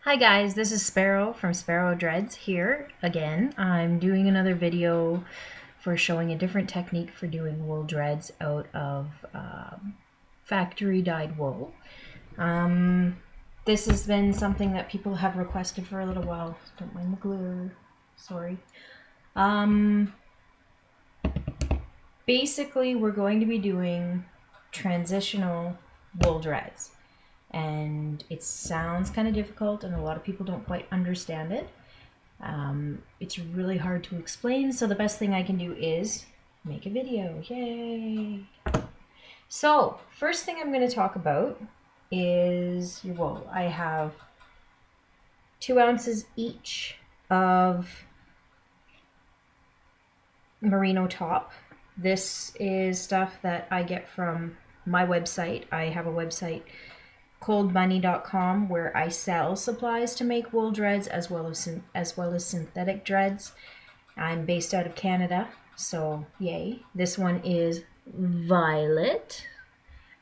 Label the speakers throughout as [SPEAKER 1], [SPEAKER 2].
[SPEAKER 1] Hi guys, this is Sparrow from Sparrow Dreads here again. I'm doing another video for showing a different technique for doing wool dreads out of factory dyed wool. This has been something that people have requested for a little while. Don't mind the glue, sorry. Basically, we're going to be doing transitional wool dreads. And it sounds kind of difficult and a lot of people don't quite understand it. It's really hard to explain, so the best thing I can do is make a video. Yay! So, first thing I'm going to talk about is your wool. I have 2 ounces each of merino top. This is stuff that I get from my website. I have a website, coldmoney.com, where I sell supplies to make wool dreads as well as synthetic dreads. I'm based out of Canada, so yay. This one is violet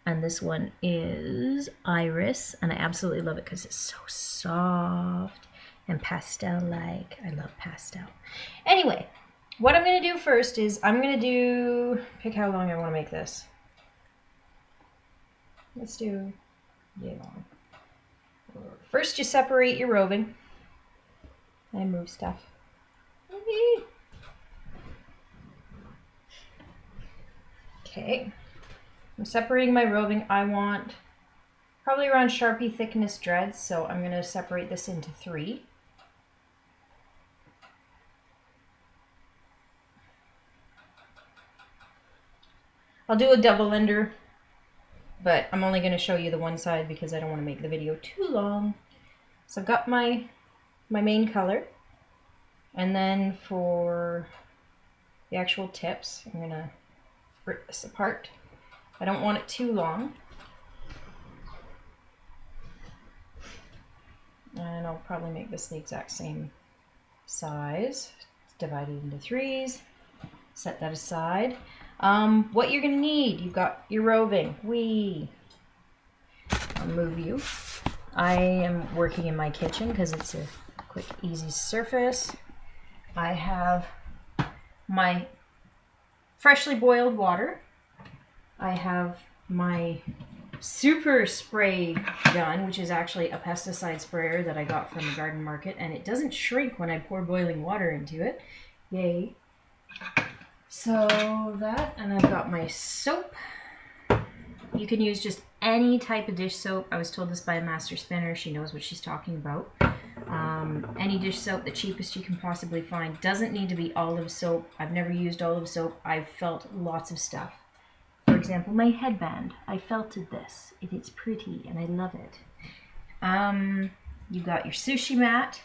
[SPEAKER 1] and this one is iris, and I absolutely love it because it's so soft and pastel-like. I love pastel. Anyway, what I'm going to do first is I'm going to pick how long I want to make this. Let's do yay long. First, you separate your roving. I move stuff. Okay, I'm separating my roving. I want probably around Sharpie thickness dreads, so I'm going to separate this into 3. I'll do a double ender, but I'm only going to show you the one side because I don't want to make the video too long. So I've got my main color, and then for the actual tips, I'm going to rip this apart. I don't want it too long. And I'll probably make this the exact same size. It's divided into 3s. Set that aside. What you're going to need, you've got your roving. I'll move you. I am working in my kitchen because it's a quick, easy surface. I have my freshly boiled water. I have my super spray gun, which is actually a pesticide sprayer that I got from the garden market, and it doesn't shrink when I pour boiling water into it. Yay. So that, and I've got my soap. You can use just any type of dish soap. I was told this by a master spinner. She knows what she's talking about. Any dish soap, the cheapest you can possibly find. Doesn't need to be olive soap. I've never used olive soap. I've felt lots of stuff. For example, my headband. I felted this. It's pretty and I love it. You got your sushi mat.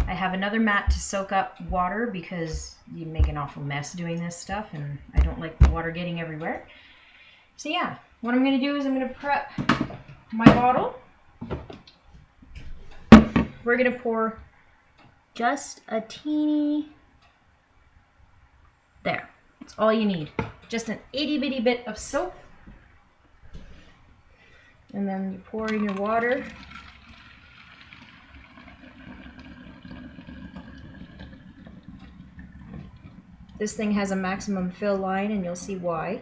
[SPEAKER 1] I have another mat to soak up water because you make an awful mess doing this stuff and I don't like the water getting everywhere. So yeah, what I'm going to do is I'm going to prep my bottle. We're going to pour just a teeny, there. That's all you need. Just an itty bitty bit of soap. And then you pour in your water. This thing has a maximum fill line and you'll see why.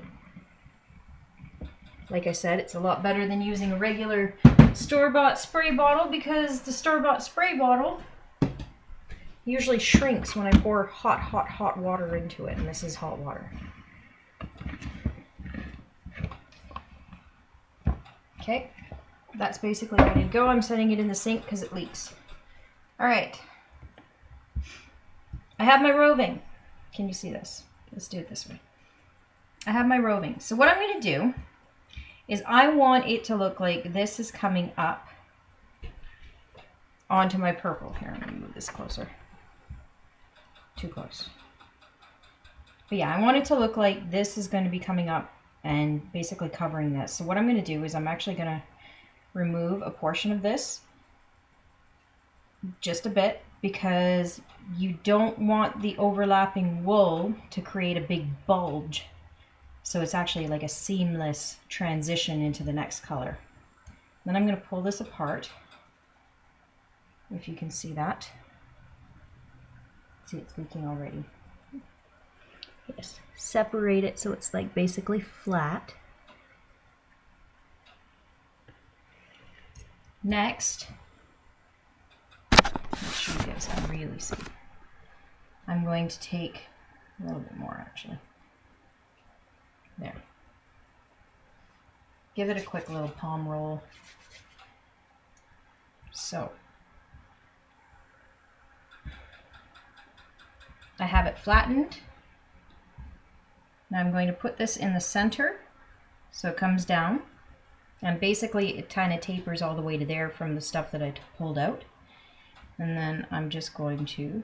[SPEAKER 1] Like I said, it's a lot better than using a regular store-bought spray bottle because the store-bought spray bottle usually shrinks when I pour hot water into it, and this is hot water. Okay, that's basically ready to go. I'm setting it in the sink because it leaks. All right, I have my roving. Can you see this? Let's do it this way. I have my roving. So what I'm going to do is I want it to look like this is coming up onto my purple. Here, I'm going to move this closer. Too close. But yeah, I want it to look like this is going to be coming up and basically covering this. So what I'm going to do is I'm actually going to remove a portion of this, just a bit, because you don't want the overlapping wool to create a big bulge. So it's actually like a seamless transition into the next color. Then I'm going to pull this apart. if you can see that. See, it's leaking already. Yes, separate it so it's like basically flat. Next, make sure you guys can really see. I'm going to take a little bit more actually. There. Give it a quick little palm roll. So, I have it flattened. Now I'm going to put this in the center so it comes down. And basically it kind of tapers all the way to there from the stuff that I pulled out. And then I'm just going to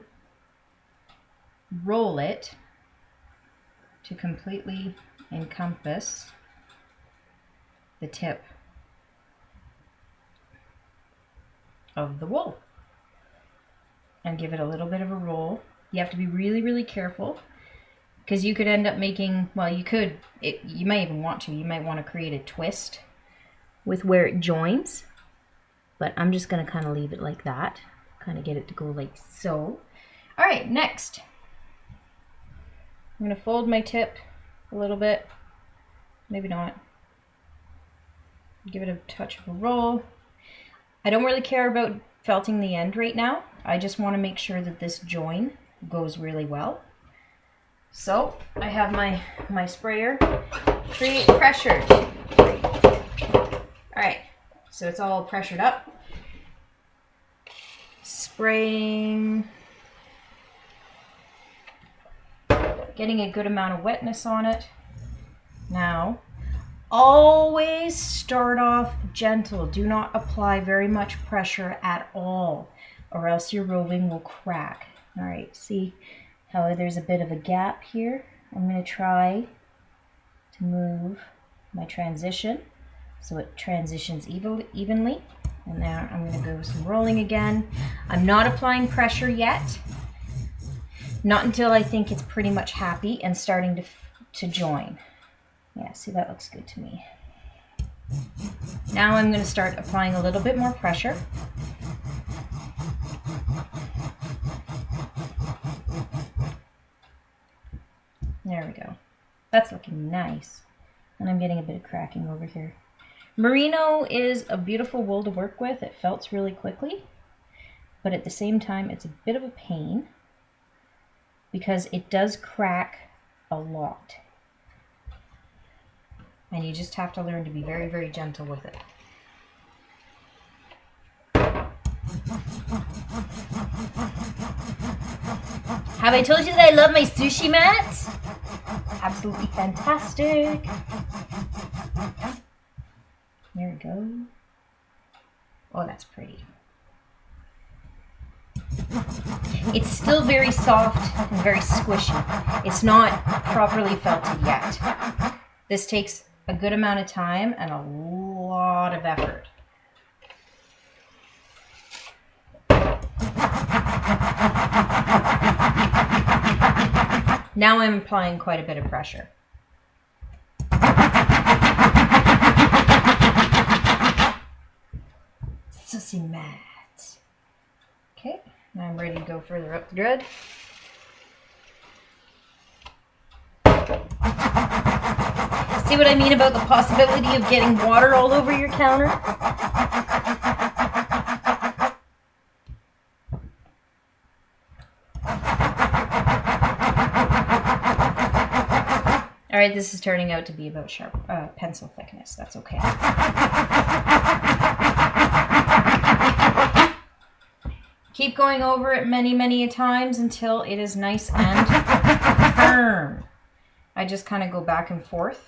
[SPEAKER 1] roll it to completely encompass the tip of the wool. And give it a little bit of a roll. You have to be really, really careful because you could end up making, well, you might even want to, you might want to create a twist with where it joins, but I'm just going to kind of leave it like that, kind of get it to go like so. All right, next, I'm going to fold my tip a little bit, maybe not, give it a touch of a roll. I don't really care about felting the end right now. I just want to make sure that this join goes really well. So I have my sprayer, create pressure. All right, so it's all pressured up. Spraying, getting a good amount of wetness on it. Now, always start off gentle. Do not apply very much pressure at all, or else your roving will crack. All right, see how there's a bit of a gap here? I'm going to try to move my transition so it transitions evenly. And now I'm going to go with some rolling again. I'm not applying pressure yet. Not until I think it's pretty much happy and starting to join. Yeah, see, that looks good to me. Now I'm going to start applying a little bit more pressure. There we go. That's looking nice. And I'm getting a bit of cracking over here. Merino is a beautiful wool to work with. It felts really quickly, but at the same time, it's a bit of a pain because it does crack a lot. And you just have to learn to be very, very gentle with it. Have I told you that I love my sushi mats? Absolutely fantastic. There we go. Oh, that's pretty. It's still very soft and very squishy. It's not properly felted yet. This takes a good amount of time and a lot of effort. Now I'm applying quite a bit of pressure. Sussy mat. Okay, now I'm ready to go further up the thread. See what I mean about the possibility of getting water all over your counter? All right, this is turning out to be about sharp pencil thickness. That's okay. Keep going over it many, many times until it is nice and firm. I just kind of go back and forth.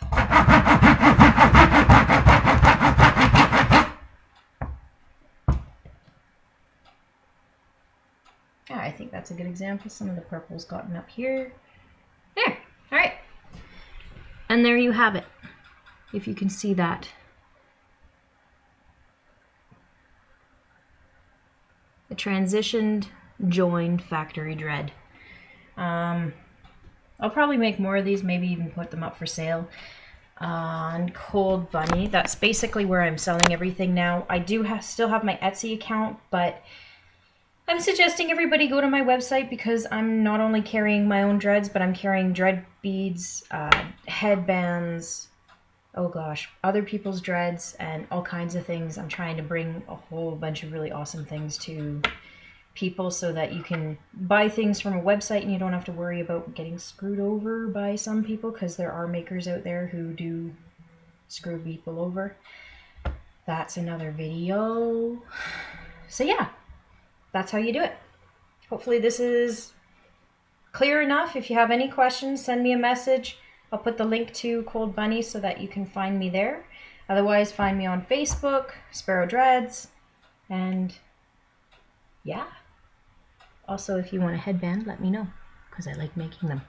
[SPEAKER 1] Yeah, I think that's a good example. Some of the purple's gotten up here. There, all right. And there you have it, if you can see that. The transitioned, joined factory dread. I'll probably make more of these, maybe even put them up for sale on Cold Bunny. That's basically where I'm selling everything now. I do still have my Etsy account, but I'm suggesting everybody go to my website because I'm not only carrying my own dreads, but I'm carrying dread beads, headbands, oh gosh, other people's dreads, and all kinds of things. I'm trying to bring a whole bunch of really awesome things to people so that you can buy things from a website and you don't have to worry about getting screwed over by some people, because there are makers out there who do screw people over. That's another video. So yeah, that's how you do it. Hopefully this is clear enough. If you have any questions, send me a message. I'll put the link to Cold Bunny so that you can find me there. Otherwise, find me on Facebook, Sparrow Dreads, and yeah. Also, if you want a headband, let me know, because I like making them.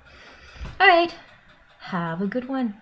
[SPEAKER 1] All right, have a good one.